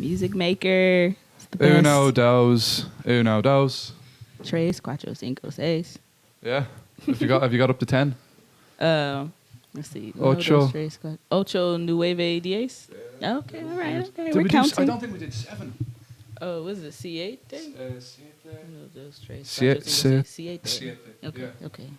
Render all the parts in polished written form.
Musicmaker. It's the best. Uno, dos. Tres, cuatro, cinco, seis. Yeah. Have you got up to 10? Let's see. Ocho. Dos, tres, cuatro. Ocho, nueve, diez. Okay, all right. Okay, Did we're we counting. I don't think we did 7. Oh, was it C8 then? Siete. Uno, dos, tres, Siete. cuatro, cinco, seis. C8 then. Siete. Okay, Yeah. okay.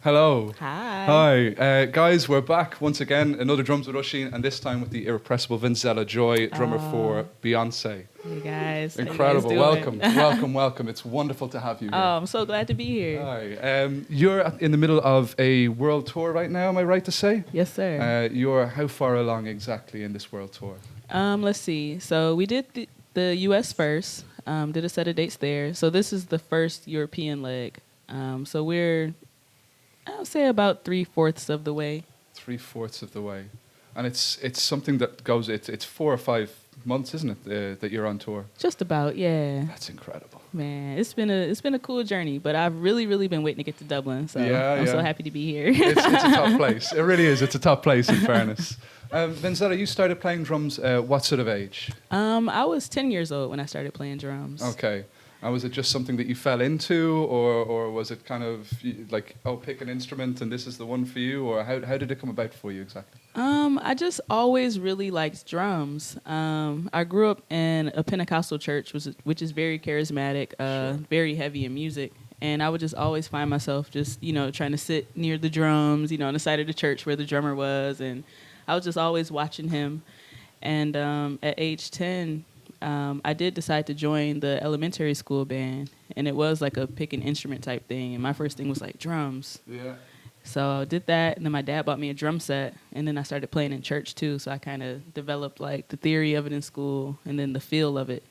Hello. Hi. Guys, we're back once again. Another Drums with Oisín, and this time with the irrepressible Venzella Joy, drummer for Beyonce. Hey guys. Incredible. How you guys doing? Welcome. It's wonderful to have you here. Oh, I'm so glad to be here. Hi. You're in the middle of a world tour right now, am I right to say? Yes, sir. You're how far along exactly in this world tour? Let's see. So we did the U.S. first. Did a set of dates there. So this is the first European leg. So we're, I'll say, about 3/4 of the way. 3/4 of the way, and it's something that goes. It's 4 or 5 months, isn't it? That you're on tour. Just about, yeah. That's incredible. Man, it's been a cool journey, but I've really been waiting to get to Dublin. So Yeah, I'm so yeah. happy to be here. It's a top place. It really is. It's a top place, in fairness. Venzella, you started playing drums. What sort of age? I was 10 years old when I started playing drums. Okay. And was it just something that you fell into, or was it kind of like, oh, pick an instrument and this is the one for you, or how did it come about for you exactly? I just always really liked drums. I grew up in a Pentecostal church, which is very charismatic, very heavy in music. And I would just always find myself just, trying to sit near the drums, on the side of the church where the drummer was. And I was just always watching him. And at age 10, I did decide to join the elementary school band, and it was like a pick an instrument type thing. And my first thing was like drums. Yeah. So I did that, and then my dad bought me a drum set, and then I started playing in church too. So I kind of developed like the theory of it in school, and then the feel of it,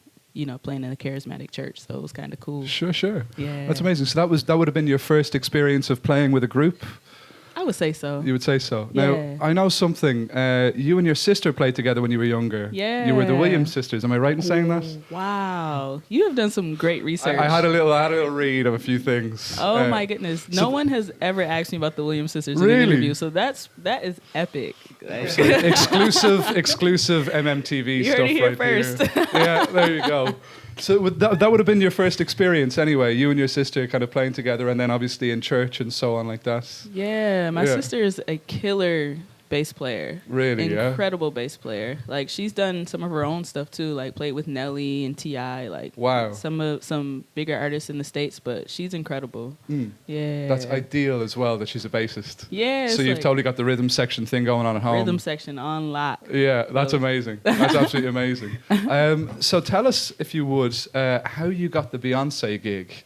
playing in a charismatic church. So it was kind of cool. Sure. Yeah. That's amazing. So that would have been your first experience of playing with a group? I would say so. You would say so. Yeah. Now, I know something. You and your sister played together when you were younger. Yeah. You were the Williams sisters. Am I right in saying that? Wow. You have done some great research. I had a little read of a few things. Oh my goodness. No one has ever asked me about the Williams sisters in Really? an interview. So that is epic. Like, So exclusive MMTV you stuff heard it here right first. here. Yeah, there you go. So that would have been your first experience anyway, you and your sister kind of playing together, and then obviously in church and so on like that. Yeah, my sister is a killer bass player. Really, Incredible bass player. Like, she's done some of her own stuff too, like played with Nelly and T.I., like Wow. some bigger artists in the States, but she's incredible. Yeah. That's ideal as well that she's a bassist. Yeah. So you've totally got the rhythm section thing going on at home. Rhythm section on lock. Yeah, that's amazing. That's absolutely amazing. So tell us, if you would, how you got the Beyonce gig.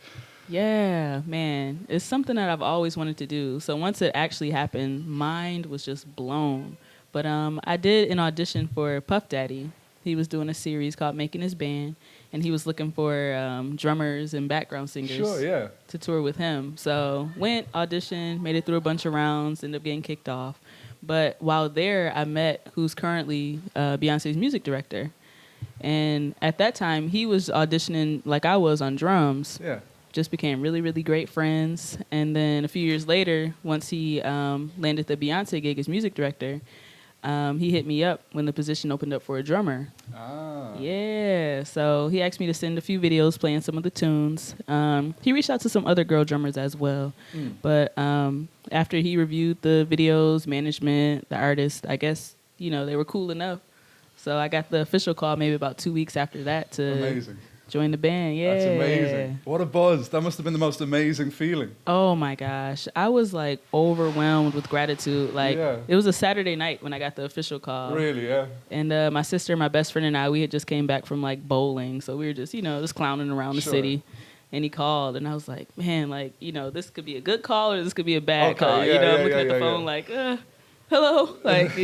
Yeah, man. It's something that I've always wanted to do. So once it actually happened, mind was just blown. But I did an audition for Puff Daddy. He was doing a series called Making His Band, and he was looking for drummers and background singers to tour with him. So went, auditioned, made it through a bunch of rounds, ended up getting kicked off. But while there, I met who's currently Beyonce's music director. And at that time, he was auditioning like I was on drums. Yeah. Just became really great friends. And then a few years later, once he landed the Beyonce gig as music director, he hit me up when the position opened up for a drummer. Ah. Yeah, so he asked me to send a few videos playing some of the tunes. He reached out to some other girl drummers as well. But after he reviewed the videos, management, the artist, I guess, they were cool enough. So I got the official call maybe about 2 weeks after that to join the band. Yeah. That's amazing. What a buzz. That must have been the most amazing feeling. Oh my gosh. I was like overwhelmed with gratitude. Like It was a Saturday night when I got the official call. Really, yeah. And my sister, my best friend, and I, we had just came back from like bowling. So we were just, just clowning around the city. And he called, and I was like, man, like, this could be a good call or this could be a bad call. I'm looking at the phone like, hello, like,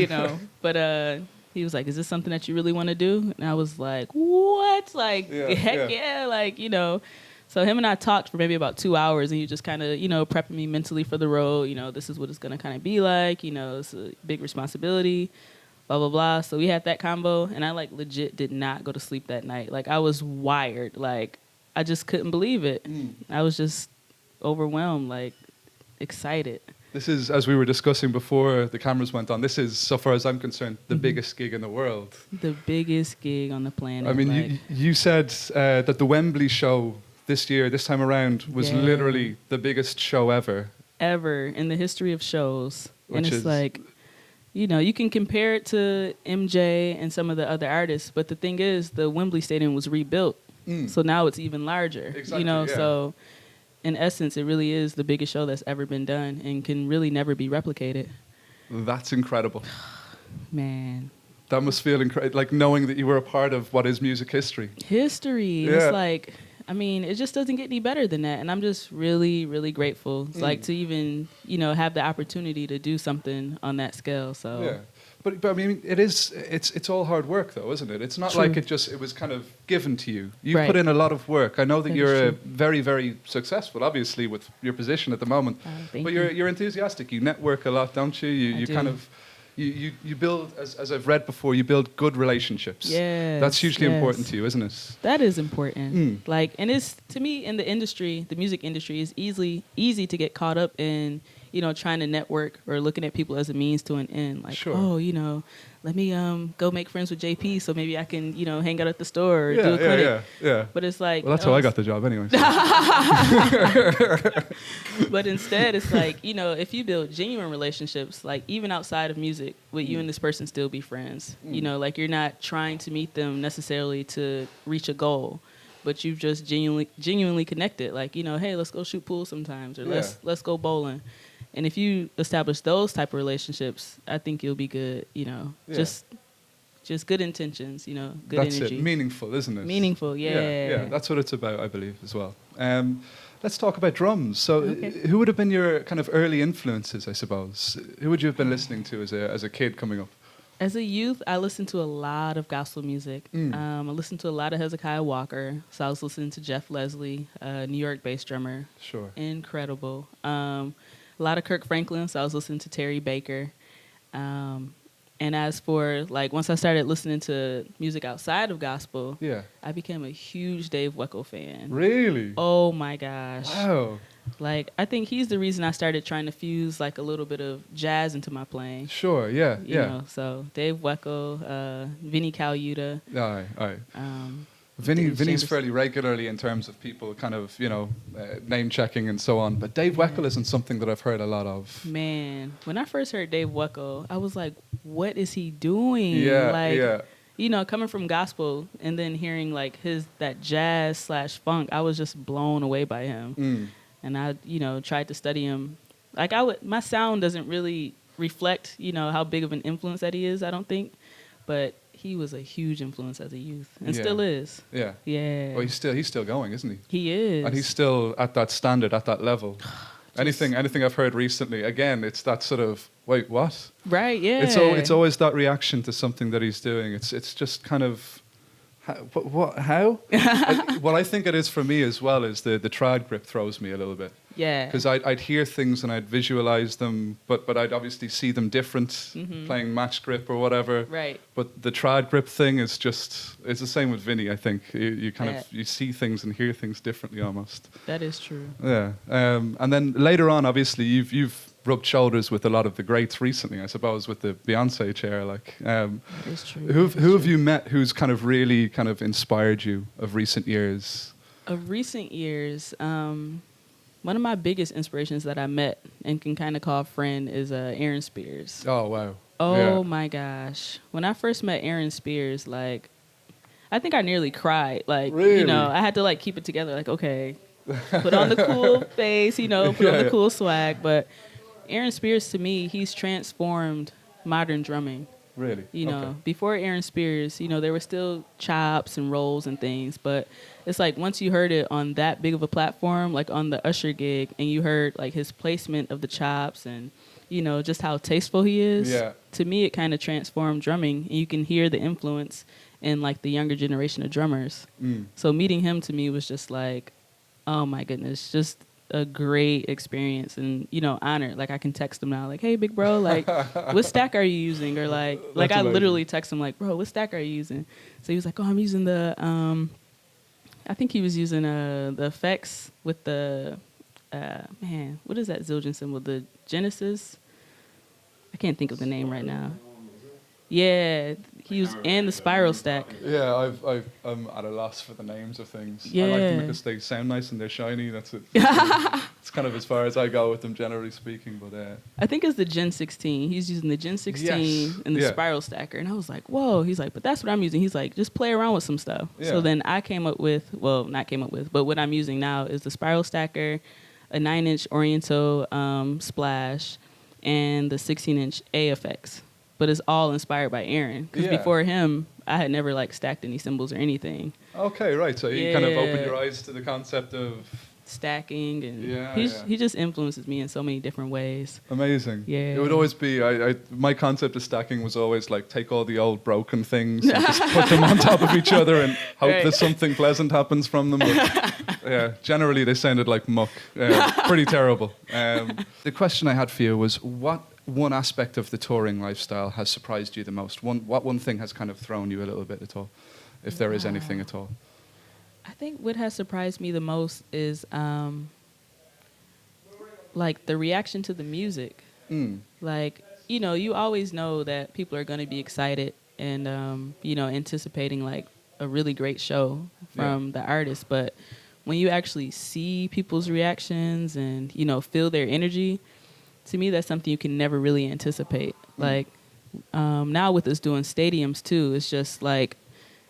But he was like, is this something that you really want to do? And I was like, what? Like, heck yeah. Like, So him and I talked for maybe about 2 hours, and he just kind of, prepping me mentally for the road. This is what it's going to kind of be like. It's a big responsibility, blah, blah, blah. So we had that combo, and I, like, legit did not go to sleep that night. Like, I was wired. Like, I just couldn't believe it. I was just overwhelmed, like, excited. This is, as we were discussing before the cameras went on, this is, so far as I'm concerned, the biggest gig in the world. The biggest gig on the planet. I mean, like, you said that the Wembley show this time around, was literally the biggest show ever. Ever in the history of shows. Which and it's like, you can compare it to MJ and some of the other artists, but the thing is, the Wembley Stadium was rebuilt. So now it's even larger. Exactly, So in essence, it really is the biggest show that's ever been done and can really never be replicated. That's incredible. Man. That must feel incredible, like knowing that you were a part of what is music history. History. Yeah. It's like, I mean, it just doesn't get any better than that. And I'm just really, really grateful. It's like to even, have the opportunity to do something on that scale. So Yeah. But I mean, it's all hard work though, isn't it? It's not True. like it was kind of given to you. You Right. put in a lot of work. I know that That is you're true. very, very successful, obviously, with your position at the moment. Thank But you. you're enthusiastic. You network a lot, don't you? I You do. kind of you build, as I've read before, you build good relationships. Yes, That's hugely yes. important to you, isn't it? That is important. Mm. Like, and it's, to me, in the industry, the music industry, is easy to get caught up in, trying to network or looking at people as a means to an end. Like, Sure. let me go make friends with JP so maybe I can, hang out at the store or do a clinic. Yeah. But it's like, Well, that's how I got the job anyway. But instead, it's like, if you build genuine relationships, like even outside of music, would you and this person still be friends? Like you're not trying to meet them necessarily to reach a goal, but you've just genuinely connected. Like, hey, let's go shoot pool sometimes, or let's go bowling. And if you establish those type of relationships, I think you'll be good. Just good intentions. Good That's energy. it. Meaningful, isn't it? Meaningful, yeah. That's what it's about, I believe, as well. Let's talk about drums. So, Okay. who would have been your kind of early influences, I suppose? Who would you have been listening to as a kid coming up? As a youth, I listened to a lot of gospel music. I listened to a lot of Hezekiah Walker. So I was listening to Jeff Leslie, New York bass drummer. Sure. Incredible. A lot of Kirk Franklin. So I was listening to Terry Baker. And as for, like, once I started listening to music outside of gospel, Yeah. I became a huge Dave Weckl fan. Really? Oh, my gosh. Wow. Like, I think he's the reason I started trying to fuse, like, a little bit of jazz into my playing. Sure. Yeah. You know, so Dave Weckl, Vinnie Colaiuta. Aye. Vinny's Chambers. fairly regularly in terms of people kind of, name checking and so on. But Dave Weckl isn't something that I've heard a lot of. Man, when I first heard Dave Weckl, I was like, what is he doing? Yeah, like, yeah. Coming from gospel and then hearing like that jazz/funk, I was just blown away by him. And I, tried to study him. Like my sound doesn't really reflect, how big of an influence that he is, I don't think. But he was a huge influence as a youth and still is. Yeah. Yeah. Well, he's still going, isn't he? He is. And he's still at that standard, at that level. Anything I've heard recently, again, it's that sort of, wait, what? Right, yeah. It's always that reaction to something that he's doing. It's just kind of, how? What I think it is for me as well is the trad grip throws me a little bit. Yeah. Because I'd hear things and I'd visualize them, but I'd obviously see them different, playing match grip or whatever. Right. But the trad grip thing is just, it's the same with Vinny, I think. You kind of, you see things and hear things differently almost. That is true. Yeah. And then later on, obviously, you've rubbed shoulders with a lot of the greats recently, I suppose, with the Beyonce chair. Like, That is true. who have you met who's kind of really kind of inspired you of recent years? Of recent years, one of my biggest inspirations that I met and can kind of call a friend is Aaron Spears. Oh, wow. Oh, my gosh. When I first met Aaron Spears, like, I think I nearly cried. Like, Really? I had to, like, keep it together. Like, okay, put on the cool face, put on the cool swag. But Aaron Spears, to me, he's transformed modern drumming. Really? Okay. Before Aaron Spears, there were still chops and rolls and things, but it's like once you heard it on that big of a platform, like on the Usher gig, and you heard like his placement of the chops and, just how tasteful he is, to me it kind of transformed drumming, and you can hear the influence in like the younger generation of drummers. So meeting him to me was just like, Oh my goodness, just a great experience and honored. Like I can text him now, like, "Hey, big bro, like, what stack are you using?" Or like I amazing. literally text him like, "Bro, what stack are you using?" So he was like, "Oh, I'm using the I think he was using the effects with the man, what is that Zildjian symbol? The Genesis. I can't think of the name right now. Yeah, he was and the spiral stack. Yeah, I'm at a loss for the names of things. I like them Yeah. because they sound nice and they're shiny. That's it. It's kind of as far as I go with them, generally speaking. But I think it's the Gen 16. He's using the Gen 16 Yes. and the Yeah. spiral stacker. And I was like, whoa. He's like, but that's what I'm using. He's like, just play around with some stuff. Yeah. So then I came up with, well, not came up with, but what I'm using now is the spiral stacker, a 9-inch Oriental splash, and the 16-inch A effects. But it's all inspired by Aaron. Because Yeah. before him, I had never like stacked any symbols or anything. okay, right. So you kind of opened Yeah. your eyes to the concept of Stacking and Yeah, yeah. he just influences me in so many different ways. amazing. Yeah. It would always be. My concept of stacking was always like take all the old broken things and just put them on top of each other and hope Right. that something pleasant happens from them. But, yeah, generally they sounded like muck. Pretty terrible. The question I had for you was, what one aspect of the touring lifestyle has surprised you the most? What one thing has kind of thrown you a little bit at all, if there is anything at all? I think what has surprised me the most is like the reaction to the music. Mm. Like, you always know that people are going to be excited and, anticipating like a really great show from the artist. But when you actually see people's reactions and, feel their energy, to me, that's something you can never really anticipate. Like now with us doing stadiums too, it's just like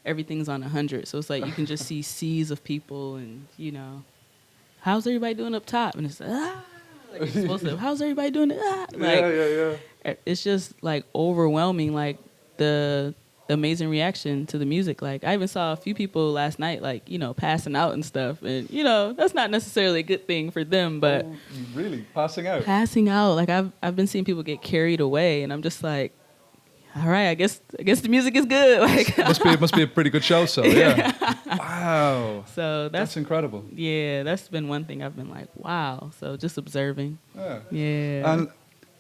everything's on 100. So it's like you can just see seas of people and, how's everybody doing up top? And it's like it's supposed to, how's everybody doing it? Like, yeah. it's just like overwhelming, like the amazing reaction to the music. Like I even saw a few people last night, like, passing out and stuff. And, that's not necessarily a good thing for them, but Oh, really? Passing out? passing out, like I've been seeing people get carried away and I'm just like, all right, I guess the music is good. Like must be a pretty good show, so yeah. Wow. so That's incredible. yeah, that's been one thing I've been like, wow. So just observing. Yeah. Yeah. And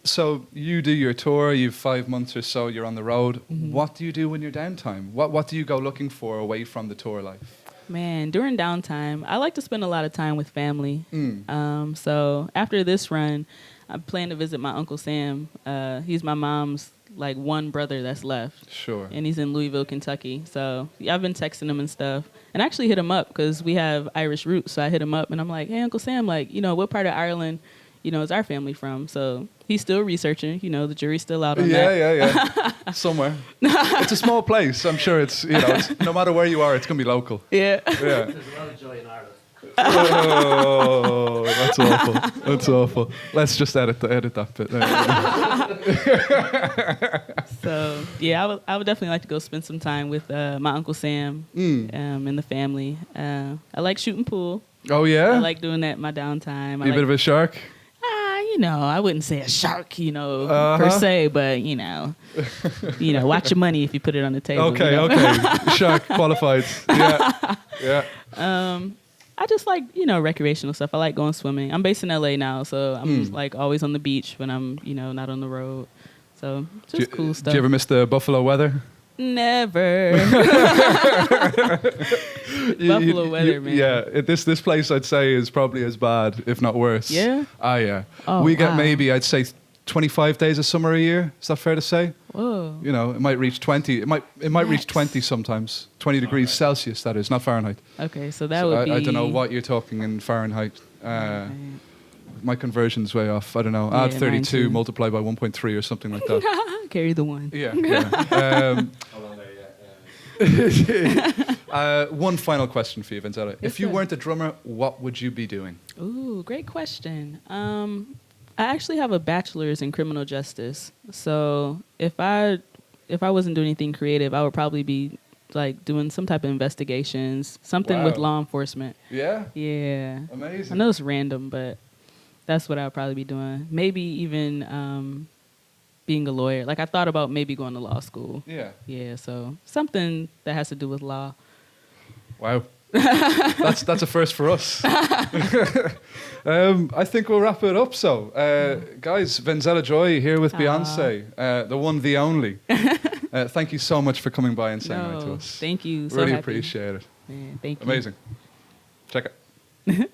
so you do your tour, you've 5 months or so, you're on the road. Mm-hmm. What do you do when you're downtime? What do you go looking for away from the tour life? Man, during downtime, I like to spend a lot of time with family. So after this run, I plan to visit my Uncle Sam. He's my mom's like one brother that's left. Sure. And he's in Louisville, Kentucky. So yeah, I've been texting him and stuff. And I actually hit him up because we have Irish roots. So I hit him up and I'm like, hey, Uncle Sam, like, what part of Ireland, is our family from? So he's still researching. The jury's still out on that. Yeah. Somewhere. It's a small place. I'm sure it's no matter where you are, it's going to be local. Yeah. Yeah. There's a lot of joy in Ireland. Oh, that's awful. That's awful. Let's just edit that bit. So yeah, I would definitely like to go spend some time with my Uncle Sam and the family. I like shooting pool. Oh, yeah? I like doing that in my downtime. You a bit of a shark? I wouldn't say a shark, per se, but watch your money if you put it on the table. Okay. Shark qualified. Yeah. I just like, recreational stuff. I like going swimming. I'm based in LA now, so I'm like always on the beach when I'm, not on the road. So just cool stuff. Do you ever miss the Buffalo weather? Never. Buffalo weather, man. Yeah, this place I'd say is probably as bad, if not worse. Yeah? Yeah. Oh, we get wow. maybe, I'd say, 25 days of summer a year. Is that fair to say? Whoa. It might reach 20. It might reach 20 sometimes. 20 degrees Celsius, that is, not Fahrenheit. Okay, so that So would be... I don't know what you're talking in Fahrenheit. My conversion's way off. I don't know. Yeah, Add 32, mine too. multiply by 1.3 or something like that. Carry the one. Yeah. Hold on there, One final question for you, Venzella. Yes, If you sir. weren't a drummer, what would you be doing? Ooh, great question. I actually have a bachelor's in criminal justice. So if I wasn't doing anything creative, I would probably be like doing some type of investigations, something with Wow. law enforcement. Yeah. Yeah. Amazing. I know it's random, but that's what I would probably be doing. Maybe even being a lawyer. Like I thought about maybe going to law school. Yeah. Yeah, so something that has to do with law. Wow. That's a first for us. I think we'll wrap it up. So, guys, Venzella Joy here with Beyonce, the one, the only. Thank you so much for coming by and saying hi to us. Thank you. So really happy. appreciate it. Man, thank you. Amazing. Check it.